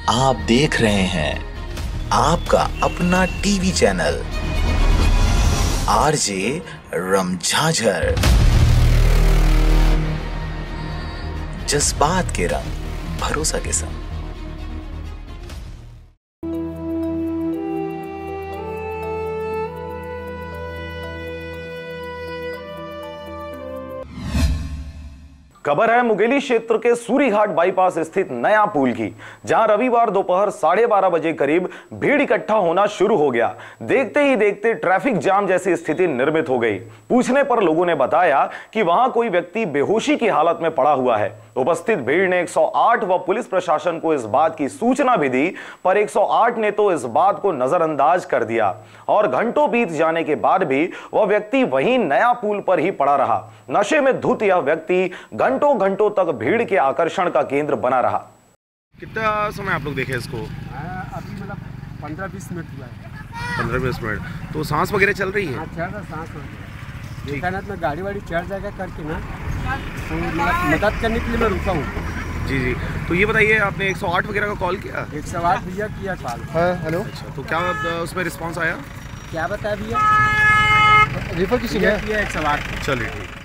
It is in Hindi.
आप देख रहे हैं आपका अपना टीवी चैनल आरजे रमझाझर, जज्बात के रंग भरोसा के संग। खबर है मुंगेली क्षेत्र के सूरीघाट बाईपास स्थित नया पुल की, जहां रविवार दोपहर 12:30 बजे करीब भीड़ इकट्ठा होना शुरू हो गया। देखते ही देखते ट्रैफिक जाम जैसी स्थिति निर्मित हो गई। पूछने पर लोगों ने बताया कि वहां कोई व्यक्ति बेहोशी की हालत में पड़ा हुआ है। उपस्थित भीड़ ने 108 व पुलिस प्रशासन को इस बात की सूचना भी दी, पर 108 ने तो इस बात को नजरअंदाज कर दिया और घंटों बीत जाने के बाद भी वह व्यक्ति वहीं नया पुल पर ही पड़ा रहा। नशे में धुत यह व्यक्ति घंटों घंटों तक भीड़ के आकर्षण का केंद्र बना रहा। कितना समय आप लोग देखे इसको? अभी मतलब 15-20 मिनट हुआ है। 15-20 मिनट। तो सांस वगैरह चल रही है? हाँ, चल रहा, सांस हो गया। देखा ना, मैं गाड़ी वाड़ी चढ़ जाएगा करके ना, तो मदद करने के लिए मैं रुका हूँ। जी जी। तो ये बताइए, आपने 108 वगैरह का कॉल किया? 108 भैया किया कॉल। हाँ, हेलो। अच्छा, तो क्या उसमें रिस्पांस आया? क्या बताया भैया? रिफर किसी ने किया 108। चलिए ठीक।